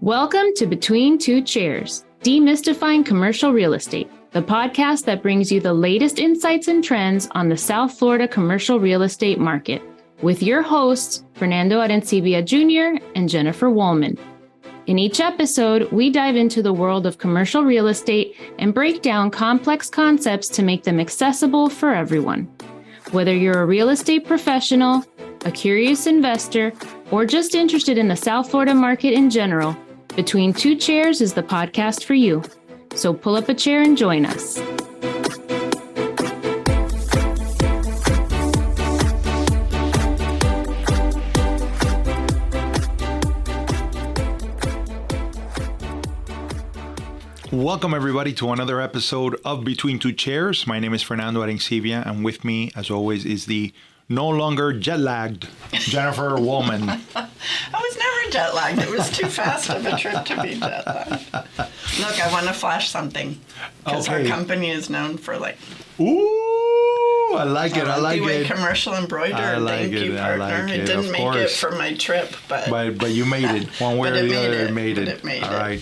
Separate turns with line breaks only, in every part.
Welcome to Between Two Chairs, Demystifying Commercial Real Estate, the podcast that brings you the latest insights and trends on the South Florida commercial real estate market, with your hosts, Fernando Arencibia Jr. and Jennifer Woolman. In each episode, we dive into the world of commercial real estate and break down complex concepts to make them accessible for everyone. Whether you're a real estate professional, a curious investor, or just interested in the South Florida market in general, Between Two Chairs is the podcast for you. So pull up a chair and join us.
Welcome, everybody, to another episode of Between Two Chairs. My name is Fernando Arencibia, and with me, as always, is the no longer jet-lagged Jennifer Woolman.
I was never jet-lagged. It was too fast of a trip to be jet-lagged. Look, I want to flash something, because our company is known for
Ooh, I like it. I like it.
Commercial embroidery. Thank you, partner. I didn't make it for my trip, but
you made it. One way or the other,
it
made it. All right.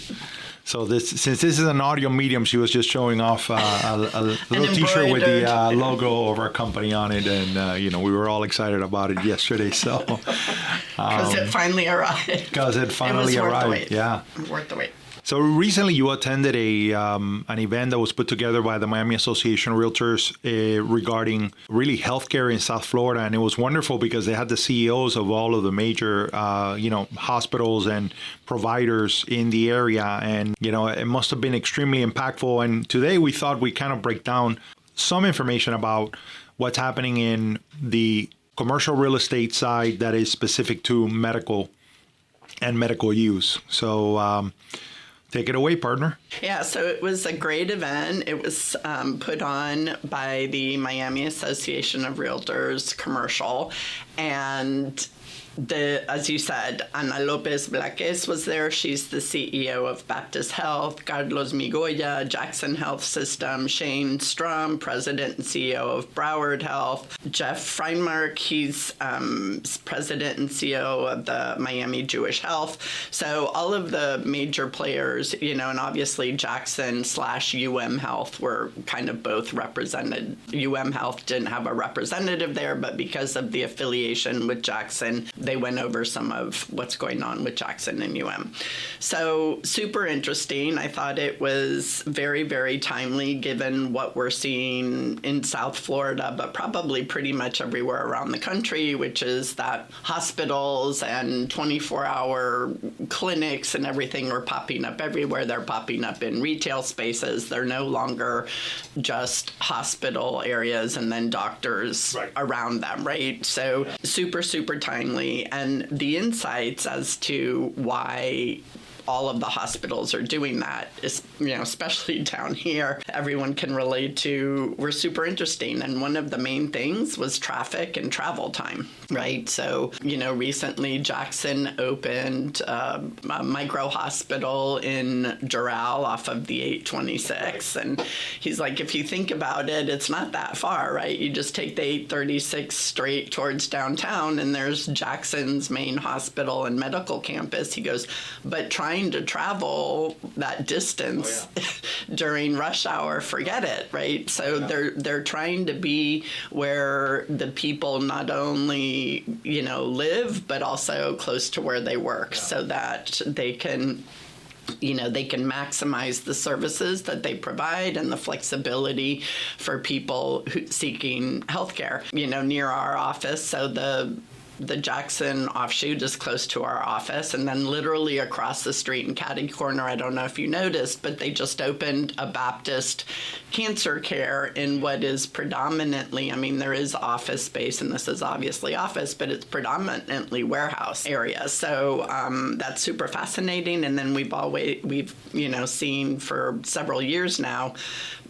So since this is an audio medium, she was just showing off a little T-shirt with the logo of our company on it, and we were all excited about it yesterday. So
because it finally arrived.
Because it finally arrived.
Worth the wait.
Yeah.
Worth the wait.
So recently you attended an event that was put together by the Miami Association of Realtors regarding really healthcare in South Florida. And it was wonderful because they had the CEOs of all of the major, hospitals and providers in the area. And, it must have been extremely impactful. And today we thought we'd kind of break down some information about what's happening in the commercial real estate side that is specific to medical and medical use. So, take it away, partner.
Yeah, so it was a great event. It was put on by the Miami Association of Realtors Commercial. And as you said, Ana Lopez Blaques was there. She's the CEO of Baptist Health. Carlos Migoya, Jackson Health System. Shane Strum, President and CEO of Broward Health. Jeff Freinmark, he's President and CEO of the Miami Jewish Health. So all of the major players, and obviously Jackson/UM Health were kind of both represented. UM Health didn't have a representative there, but because of the affiliation with Jackson, they went over some of what's going on with Jackson and UM. So super interesting. I thought it was very, very timely given what we're seeing in South Florida, but probably pretty much everywhere around the country, which is that hospitals and 24-hour clinics and everything are popping up everywhere. They're popping up in retail spaces. They're no longer just hospital areas and then doctors around them, right? So super, super timely. And the insights as to why all of the hospitals are doing that is, especially down here, everyone can relate to, were super interesting. And one of the main things was traffic and travel time, right? So, recently Jackson opened a micro hospital in Doral off of the 826. And he's like, if you think about it, it's not that far, right? You just take the 836 straight towards downtown and there's Jackson's main hospital and medical campus. He goes, but trying to travel that distance during rush hour, forget it, right? So they're trying to be where the people not only, live, but also close to where they work so that they can maximize the services that they provide and the flexibility for people seeking healthcare, near our office. So the Jackson offshoot is close to our office, and then literally across the street in Caddy Corner, I don't know if you noticed, but they just opened a Baptist cancer care in what is predominantly, there is office space, and this is obviously office, but it's predominantly warehouse area. So that's super fascinating. And then we've seen for several years now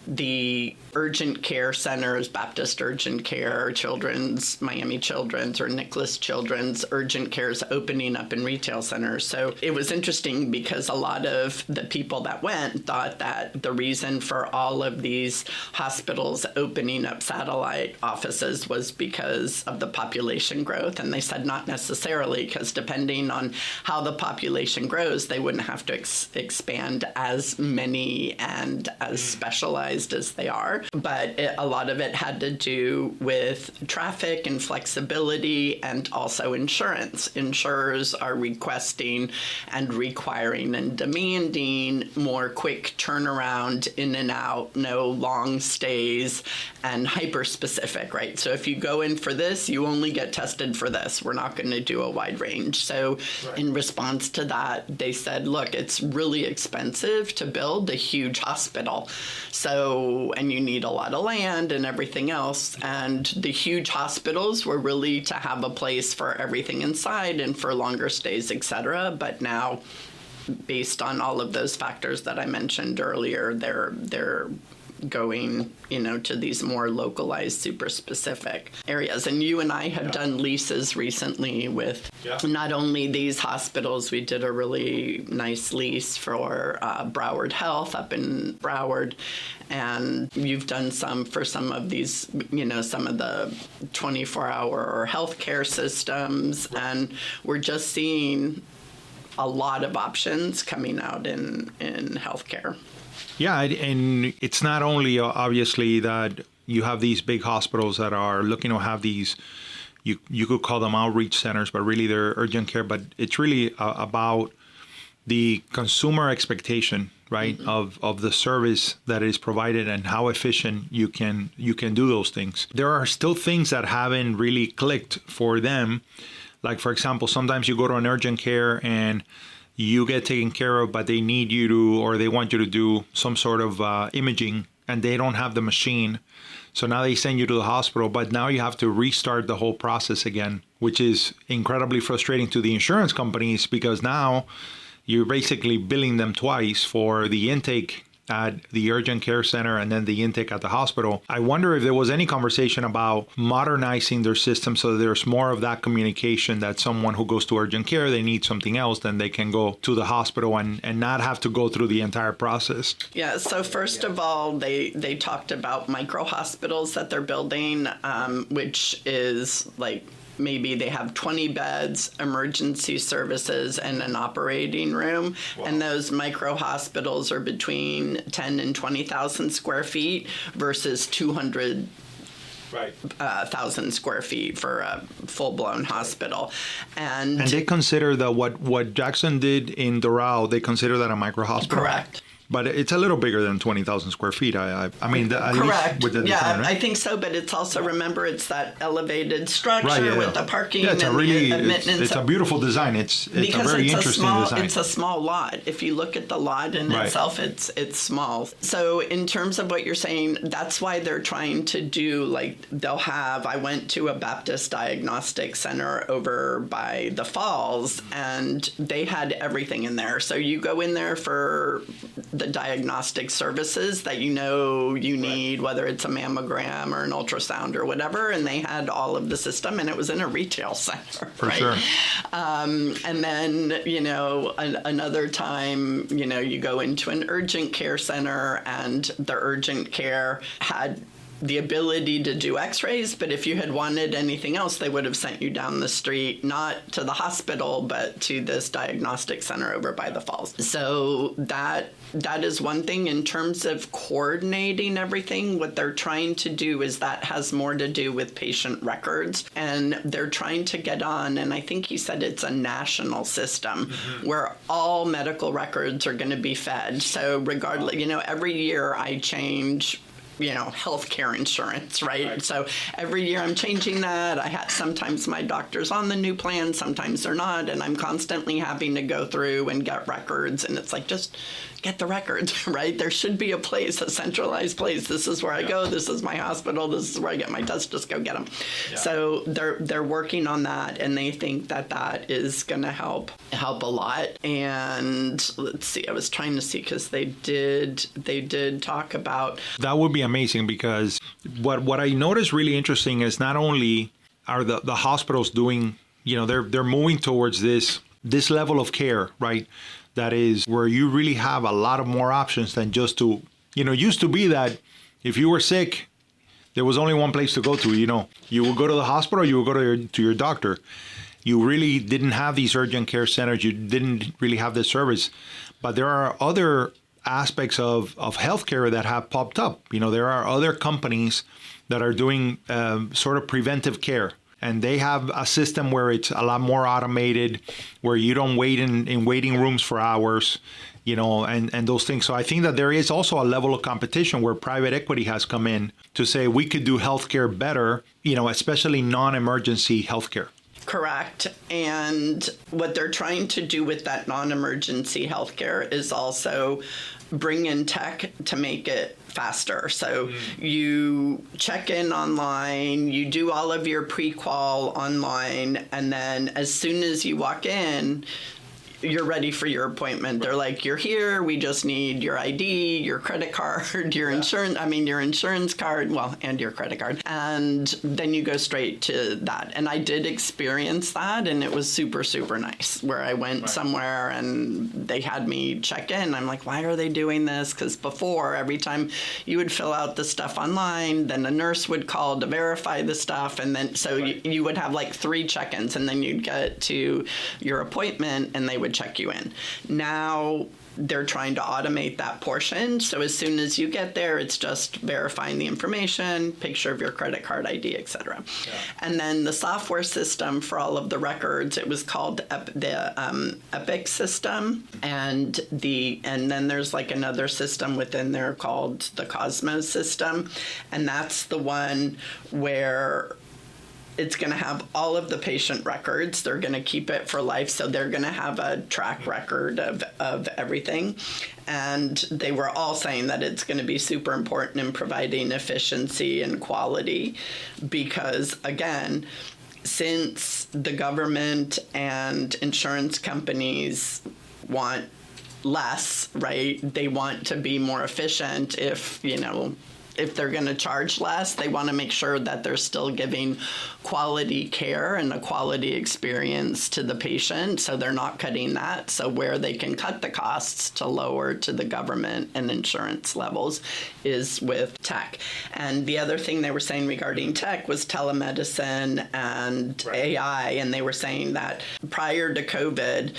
the urgent care centers, Baptist Urgent Care, Miami Children's, or Nicholas Children's urgent cares opening up in retail centers. So it was interesting because a lot of the people that went thought that the reason for all of these hospitals opening up satellite offices was because of the population growth. And they said not necessarily, because depending on how the population grows, they wouldn't have to expand as many and as specialized as they are. But a lot of it had to do with traffic and flexibility, and also insurance. Insurers are requesting and requiring and demanding more quick turnaround in and out, no long stays, and hyper-specific, right? So if you go in for this, you only get tested for this. We're not going to do a wide range. So in response to that, they said, look, it's really expensive to build a huge hospital. So, and you need a lot of land and everything else. And the huge hospitals were really to have a place for everything inside and for longer stays, et cetera. But now, based on all of those factors that I mentioned earlier, they're going, to these more localized, super specific areas. And you and I have done leases recently with not only these hospitals. We did a really nice lease for Broward Health up in Broward, and you've done some for some of these, some of the 24-hour healthcare systems, and we're just seeing a lot of options coming out in healthcare.
Yeah, and it's not only obviously that you have these big hospitals that are looking to have these, you could call them outreach centers, but really they're urgent care. But it's really about the consumer expectation, right, of the service that is provided and how efficient you can do those things. There are still things that haven't really clicked for them. Like, for example, sometimes you go to an urgent care and you get taken care of, but they need you to, or they want you to do some sort of imaging, and they don't have the machine. So now they send you to the hospital, but now you have to restart the whole process again, which is incredibly frustrating to the insurance companies, because now you're basically billing them twice for the intake at the urgent care center and then the intake at the hospital. I wonder if there was any conversation about modernizing their system so there's more of that communication, that someone who goes to urgent care, they need something else, then they can go to the hospital and not have to go through the entire process.
Yeah, so first of all, they talked about micro hospitals that they're building, which is like, maybe they have 20 beds, emergency services, and an operating room. Wow. And those micro hospitals are between 10 and 20,000 square feet versus 200,000 square feet for a full-blown hospital. And
they consider that what Jackson did in Doral, they consider that a micro hospital?
Correct.
But it's a little bigger than 20,000 square feet. I mean,
correct.
With the design, right?
I think so. But it's also, remember, it's that elevated structure with the parking and
it's a beautiful design. It's a very interesting design.
It's a small lot. If you look at the lot in itself, it's small. So in terms of what you're saying, that's why they're trying to do, like, I went to a Baptist diagnostic center over by the Falls, and they had everything in there. So you go in there for the diagnostic services that you need, whether it's a mammogram or an ultrasound or whatever, and they had all of the system, and it was in a retail center.
For sure.
And then, another time, you go into an urgent care center, and the urgent care had the ability to do x-rays, but if you had wanted anything else, they would have sent you down the street, not to the hospital, but to this diagnostic center over by the Falls. So that is one thing. In terms of coordinating everything, what they're trying to do is that has more to do with patient records, and they're trying to get on, and I think he said it's a national system where all medical records are going to be fed. So regardless, every year I change healthcare insurance, right? So every year I'm changing that. Sometimes my doctor's on the new plan, sometimes they're not, and I'm constantly having to go through and get records, and it's like, just get the records, right? There should be a centralized place. This is where I go. This is my hospital. This is where I get my tests. Just go get them. Yeah. So they're working on that, and they think that is going to help a lot. And let's see, I was trying to see, because they did talk about
that. Would be amazing, because what I noticed really interesting is not only are the hospitals doing, they're moving towards this level of care, right? That is where you really have a lot of more options than just to, used to be that if you were sick, there was only one place to go to, you would go to the hospital, you would go to your doctor. You really didn't have these urgent care centers. You didn't really have this service. But there are other aspects of healthcare that have popped up. There are other companies that are doing sort of preventive care. And they have a system where it's a lot more automated, where you don't wait in waiting rooms for hours, and those things. So I think that there is also a level of competition where private equity has come in to say we could do healthcare better, especially non-emergency healthcare.
Correct. And what they're trying to do with that non-emergency healthcare is also bring in tech to make it faster. So you check in online, you do all of your pre-qual online, and then as soon as you walk in, you're ready for your appointment. They're like, you're here, we just need your ID, your credit card, your insurance card, and your credit card. And then you go straight to that. And I did experience that, and it was super, super nice, where I went somewhere and they had me check in. I'm like, why are they doing this? Because before, every time you would fill out the stuff online, then a nurse would call to verify the stuff. And then, so you would have like 3 check-ins, and then you'd get to your appointment and they would check you in. Now they're trying to automate that portion. So as soon as you get there, it's just verifying the information, picture of your credit card ID, etc. Yeah. And then the software system for all of the records, it was called the Epic system. And then there's like another system within there called the Cosmos system. And that's the one where it's going to have all of the patient records. They're going to keep it for life. So they're going to have a track record of everything. And they were all saying that it's going to be super important in providing efficiency and quality. Because, again, since the government and insurance companies want less, right? They want to be more efficient. If they're going to charge less, they want to make sure that they're still giving quality care and a quality experience to the patient, so they're not cutting that. So where they can cut the costs to lower to the government and insurance levels is with tech. And the other thing they were saying regarding tech was telemedicine and AI, and they were saying that prior to COVID,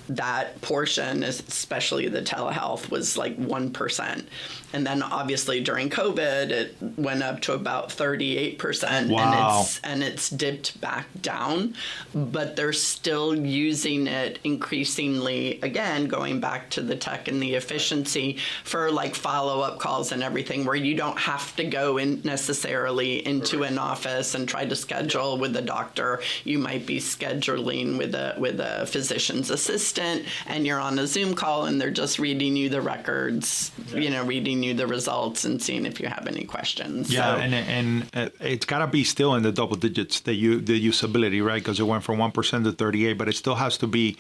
that portion, especially the telehealth, was like 1%. And then obviously during COVID, it went up to about 38%.
Wow.
And it's dipped back down, but they're still using it increasingly, again, going back to the tech and the efficiency for like follow-up calls and everything, where you don't have to go in necessarily into an office and try to schedule with a doctor. You might be scheduling with a physician's assistant, and you're on a Zoom call and they're just reading you the records, reading you the results and seeing if you have any questions.
Yeah, so. and it's got to be still in the double digits, the usability, right? Because it went from 1% to 38, but it still has to be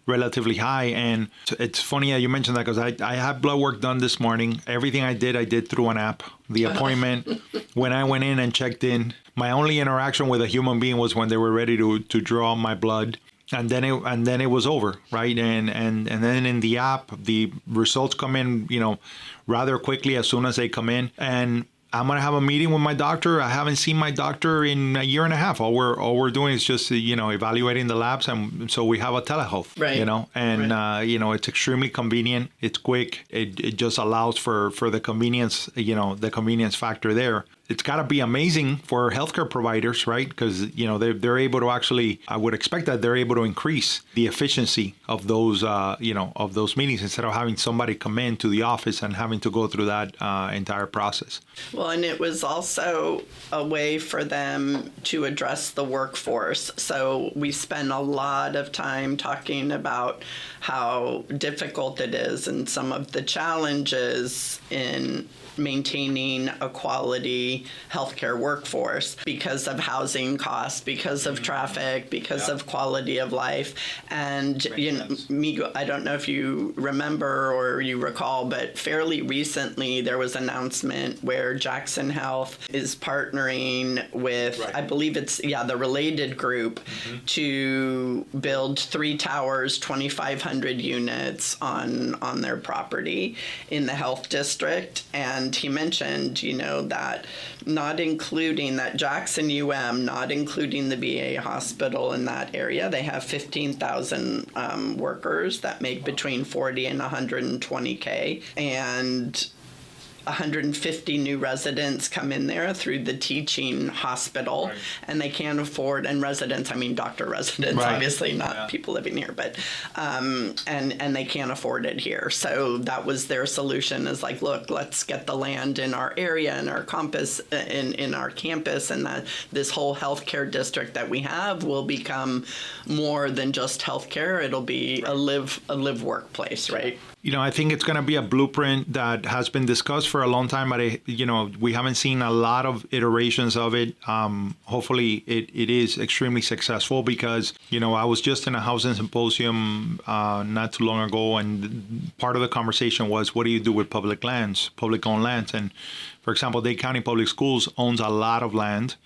relatively high. And it's funny that you mentioned that, because I had blood work done this morning. Everything I did through an app. The appointment, when I went in and checked in, my only interaction with a human being was when they were ready to draw my blood. And then it was over, right? And then in the app, the results come in, rather quickly as soon as they come in. And I'm gonna have a meeting with my doctor. I haven't seen my doctor in a year and a half. All we're doing is just evaluating the labs, and so we have a telehealth,
right?
It's extremely convenient. It's quick. It just allows for the convenience, the convenience factor there. it's got to be amazing for healthcare providers, right? Because, they're able to actually, I would expect that they're able to increase the efficiency of those, of those meetings instead of having somebody come into the office and having to go through that entire process.
Well, and it was also a way for them to address the workforce. So we spend a lot of time talking about how difficult it is and some of the challenges in maintaining a quality healthcare workforce because of housing costs, because of traffic, because of quality of life. And I don't know if you remember or you recall, but fairly recently there was an announcement where Jackson Health is partnering with, I believe it's the Related Group, to build 3 towers, 2,500 units on their property in the health district. And he mentioned, that not including that Jackson not including the VA hospital in that area, they have 15,000 workers that make between 40 and 120K. And 150 new residents come in there through the teaching hospital, and they can't afford, and residents, I mean doctor residents, obviously not people living here, but and they can't afford it here. So that was their solution, is like, look, let's get the land in our area, in our campus, in our campus, and that this whole healthcare district that we have will become more than just healthcare. It'll be a live workplace, right?
I think it's going to be a blueprint that has been discussed for a long time, but we haven't seen a lot of iterations of it. Hopefully it is extremely successful, because, I was just in a housing symposium not too long ago, and part of the conversation was, what do you do with public lands, public-owned lands? And for example, Dade County Public Schools owns a lot of land,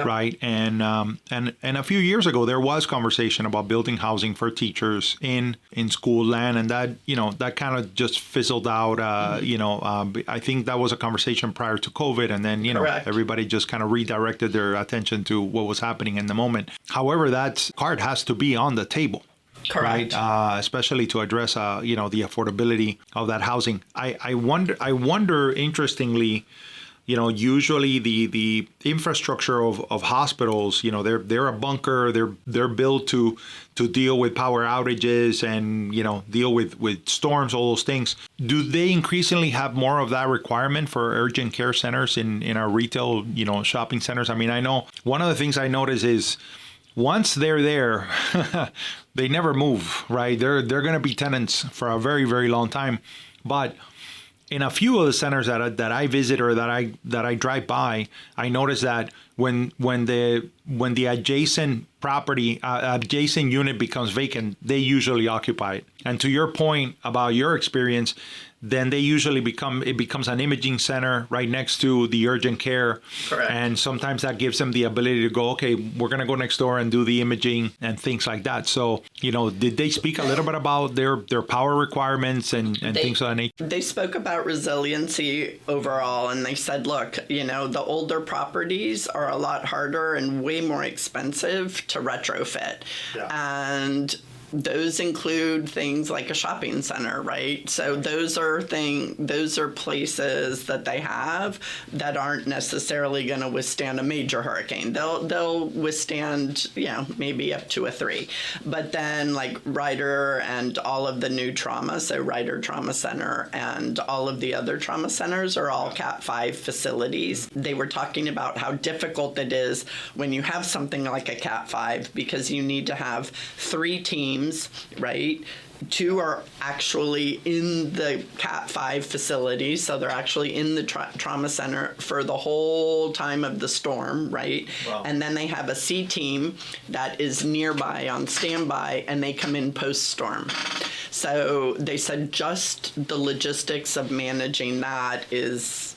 right? And a few years ago, there was conversation about building housing for teachers in school land, and that kind of just fizzled out. I think that was a conversation prior to COVID, and then everybody just kind of redirected their attention to what was happening in the moment. However, that card has to be on the table.
Correct.
Right, especially to address, the affordability of that housing. I wonder, interestingly, usually the infrastructure of hospitals, they're a bunker. They're built to deal with power outages and deal with storms, all those things. Do they increasingly have more of that requirement for urgent care centers in our retail, shopping centers? I mean, I know one of the things I notice is, once they're there, they never move, right? They're going to be tenants for a very, very long time. But in a few of the centers that I visit or that I drive by, I notice that when the adjacent property, adjacent unit becomes vacant, they usually occupy it. And to your point about your experience, then they usually becomes an imaging center right next to the urgent care.
Correct.
And sometimes that gives them the ability to go, okay, we're going to go next door and do the imaging and things like that. So, did they speak a little bit about their power requirements and things of that nature?
They spoke about resiliency overall, and they said, look, the older properties are a lot harder and way more expensive to retrofit. Yeah. And those include things like a shopping center, right? So those are places that they have that aren't necessarily going to withstand a major hurricane. They'll withstand, maybe up to a 3. But then like Ryder and all of the new trauma, so Ryder Trauma Center and all of the other trauma centers are all Cat 5 facilities. They were talking about how difficult it is when you have something like a Cat 5, because you need to have 3 teams, right? 2 are actually in the Cat 5 facility, so they're actually in the trauma center for the whole time of the storm, right? Wow. And then they have a C team that is nearby on standby, and they come in post-storm. So they said just the logistics of managing that is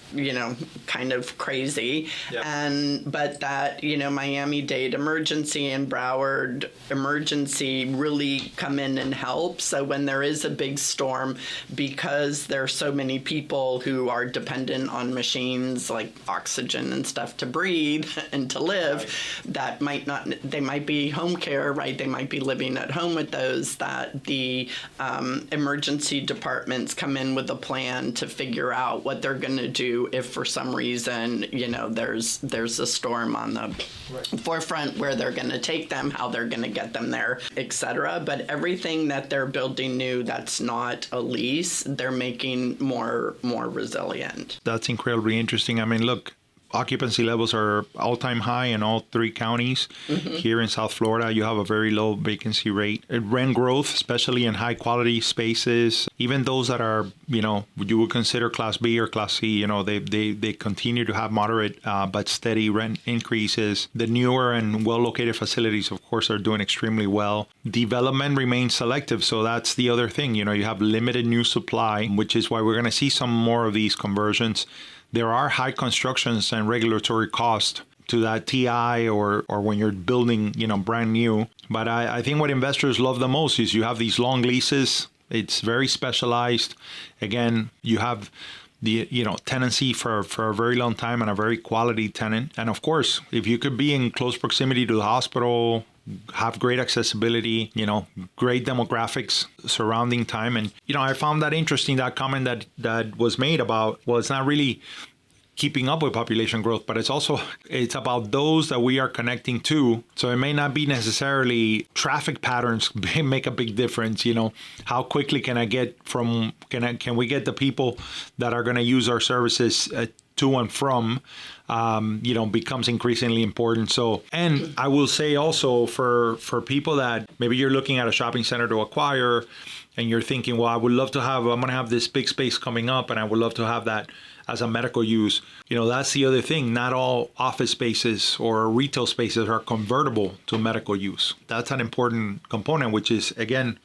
kind of crazy. Yep. But that, Miami-Dade emergency and Broward emergency really come in and help. So when there is a big storm, because there are so many people who are dependent on machines like oxygen and stuff to breathe and to live, right, they might be home care, right? They might be living at home with those, that the emergency departments come in with a plan to figure out what they're going to do to if for some reason, there's a storm on the forefront where they're going to take them, how they're going to get them there, etc. But everything that they're building new that's not a lease, they're making more resilient.
That's incredibly interesting. I mean, look, occupancy levels are all-time high in all 3 counties. Here in South Florida, you have a very low vacancy rate. Rent growth, especially in high-quality spaces, even those that are, you would consider Class B or Class C, they continue to have moderate but steady rent increases. The newer and well-located facilities, of course, are doing extremely well. Development remains selective, so that's the other thing. You have limited new supply, which is why we're going to see some more of these conversions. There are high constructions and regulatory costs to that TI or when you're building, brand new. But I think what investors love the most is you have these long leases. It's very specialized. Again, you have the tenancy for a very long time and a very quality tenant. And of course, if you could be in close proximity to the hospital, have great accessibility, great demographics surrounding time. And, I found that interesting, that comment that was made about, well, it's not really keeping up with population growth, but it's about those that we are connecting to. So it may not be necessarily traffic patterns make a big difference. How quickly can we get the people that are going to use our services to and from, becomes increasingly important. So, and I will say also for people that maybe you're looking at a shopping center to acquire and you're thinking, well, I'm going to have this big space coming up and I would love to have that as a medical use. That's the other thing. Not all office spaces or retail spaces are convertible to medical use. That's an important component, which is, again,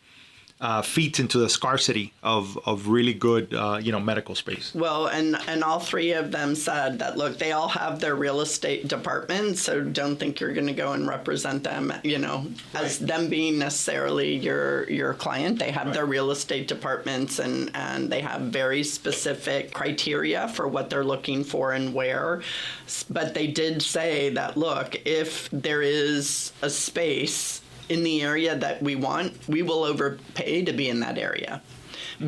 feeds into the scarcity of really good, medical space.
Well, and all 3 of them said that, look, they all have their real estate departments, so don't think you're going to go and represent them, as them being necessarily your client. They have their real estate departments and they have very specific criteria for what they're looking for and where. But they did say that, look, if there is a space in the area that we want, we will overpay to be in that area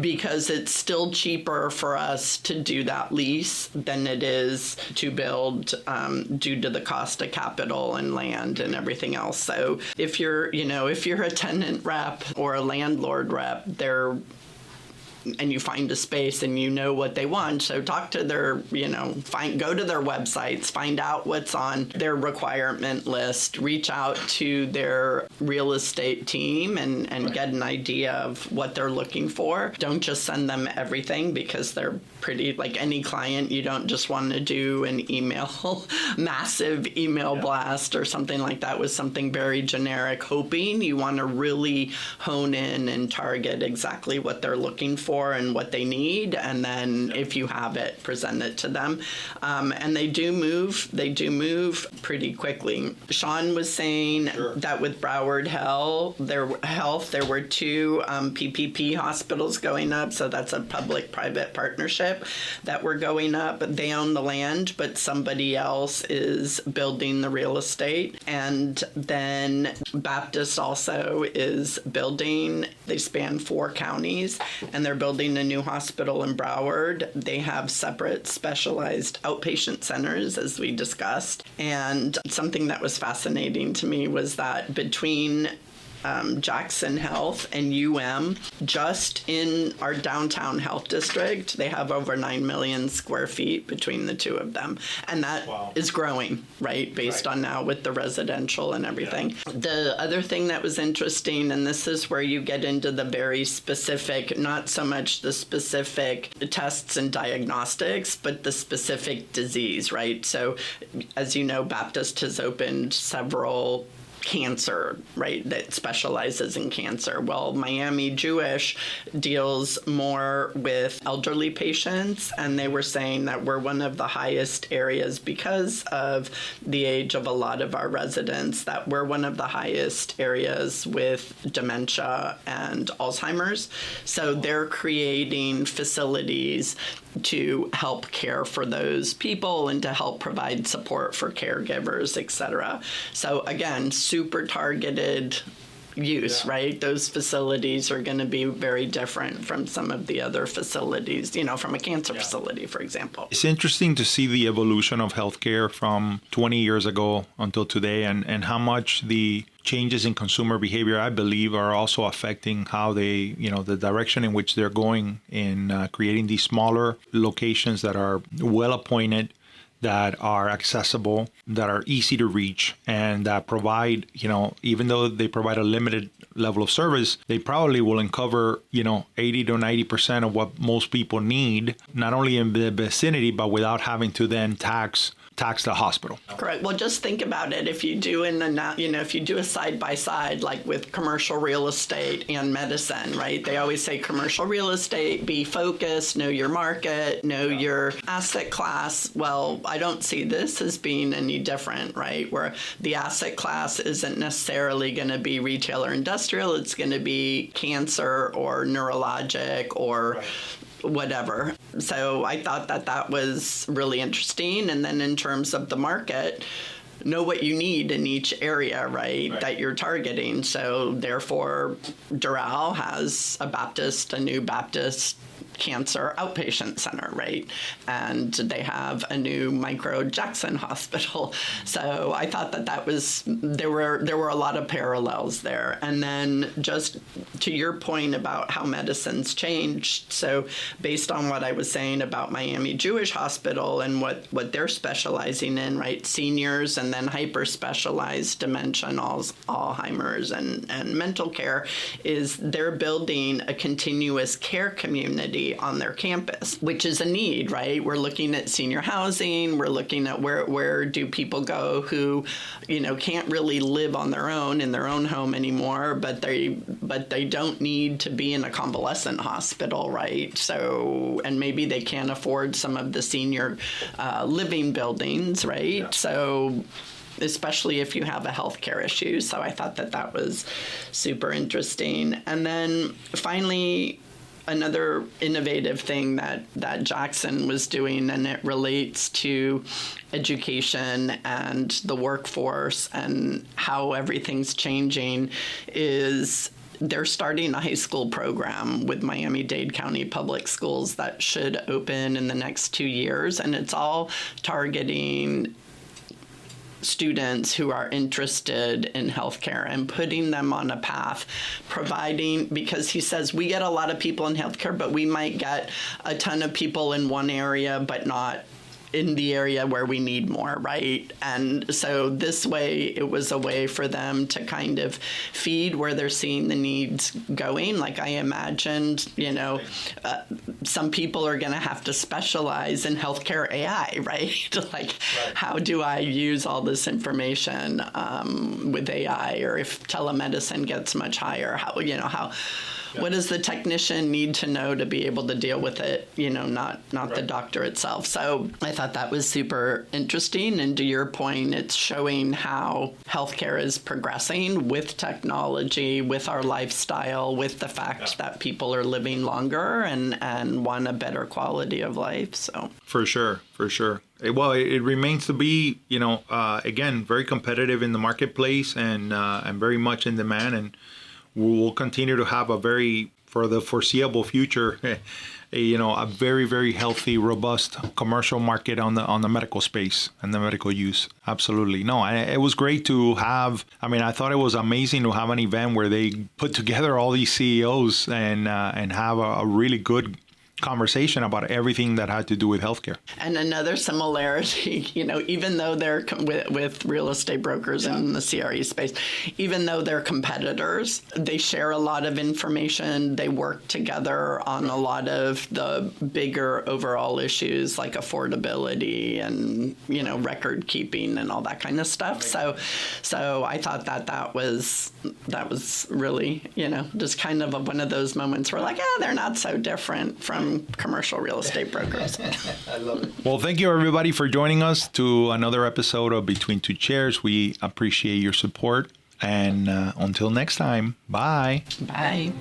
because it's still cheaper for us to do that lease than it is to build due to the cost of capital and land and everything else. So if you're a tenant rep or a landlord rep, and you find a space and you know what they want, so talk to their, go to their websites, find out what's on their requirement list, reach out to their real estate team and get an idea of what they're looking for. Don't just send them everything because they're pretty, like any client, you don't just want to do an massive email blast or something like that with something very generic, hoping. You want to really hone in and target exactly what they're looking for and what they need, and then if you have it, present it to them. And they do move pretty quickly. Sean was saying that with Broward Health, there were 2 PPP hospitals going up, so that's a public-private partnership that were going up. They own the land, but somebody else is building the real estate. And then Baptist also is building. They span 4 counties, and they're building a new hospital in Broward. They have separate specialized outpatient centers, as we discussed. And something that was fascinating to me was that between Jackson Health and just in our downtown health district, they have over 9 million square feet between the 2 of them. And that is growing, right, based on now with the residential and everything. Yeah. The other thing that was interesting, and this is where you get into the very specific, not so much the specific tests and diagnostics, but the specific disease, right? So, as you know, Baptist has opened several cancer, right, that specializes in cancer. Well, Miami Jewish deals more with elderly patients, and they were saying that we're one of the highest areas because of the age of a lot of our residents, that we're one of the highest areas with dementia and Alzheimer's. So they're creating facilities to help care for those people and to help provide support for caregivers, etc. So again, super targeted use, right? Those facilities are going to be very different from some of the other facilities, from a cancer facility, for example.
It's interesting to see the evolution of healthcare from 20 years ago until today, and how much the changes in consumer behavior, I believe, are also affecting how they, the direction in which they're going in creating these smaller locations that are well appointed, that are accessible, that are easy to reach, and that provide, even though they provide a limited level of service, they probably will uncover, 80 to 90% of what most people need, not only in the vicinity, but without having to then tax the hospital.
Correct. Well, just think about it. If you do if you do a side by side, like with commercial real estate and medicine, right? They always say commercial real estate, be focused, know your market, know your asset class. Well, I don't see this as being any different, right? Where the asset class isn't necessarily going to be retail or industrial. It's going to be cancer or neurologic or whatever. So I thought that was really interesting. And then in terms of the market, know what you need in each area, right, that you're targeting. So therefore, Doral has a new Baptist cancer outpatient center, right? And they have a new Micro Jackson hospital. So I thought there were a lot of parallels there. And then just to your point about how medicine's changed, so based on what I was saying about Miami Jewish Hospital and what they're specializing in, right? Seniors and then hyper-specialized dementia and Alzheimer's and mental care, is they're building a continuous care community on their campus, which is a need, right? We're looking at senior housing. We're looking at where do people go who, can't really live on their own in their own home anymore, but they don't need to be in a convalescent hospital, right? So, and maybe they can't afford some of the senior living buildings, right? Yeah. So, especially if you have a healthcare issue. So I thought that was super interesting. And then finally, another innovative thing that Jackson was doing, and it relates to education and the workforce and how everything's changing, is they're starting a high school program with Miami-Dade County Public Schools that should open in the next 2 years. And it's all targeting students who are interested in healthcare and putting them on a path, because he says we get a lot of people in healthcare, but we might get a ton of people in one area, but not in the area where we need more, right? And so this way, it was a way for them to kind of feed where they're seeing the needs going. Like I imagined, some people are going to have to specialize in healthcare AI, right? How do I use all this information with AI, or if telemedicine gets much higher, what does the technician need to know to be able to deal with it, not right. The doctor itself. So I thought that was super interesting. And to your point, it's showing how healthcare is progressing with technology, with our lifestyle, with the fact that people are living longer and want a better quality of life. So
For sure. Well, it remains to be, again, very competitive in the marketplace and very much in demand. And we'll continue to have for the foreseeable future, a very, very healthy, robust commercial market on the medical space and the medical use. Absolutely. No, it was great to have. I thought it was amazing to have an event where they put together all these CEOs and have a really good conversation about everything that had to do with healthcare.
And another similarity, even though they're with real estate brokers in the CRE space, even though they're competitors, they share a lot of information. They work together on a lot of the bigger overall issues like affordability and, record keeping and all that kind of stuff. So I thought that was really, just kind of one of those moments where they're not so different from commercial real estate brokers.
I love it. Well, thank you everybody for joining us to another episode of Between Two Chairs. We appreciate your support. And until next time, bye.
Bye.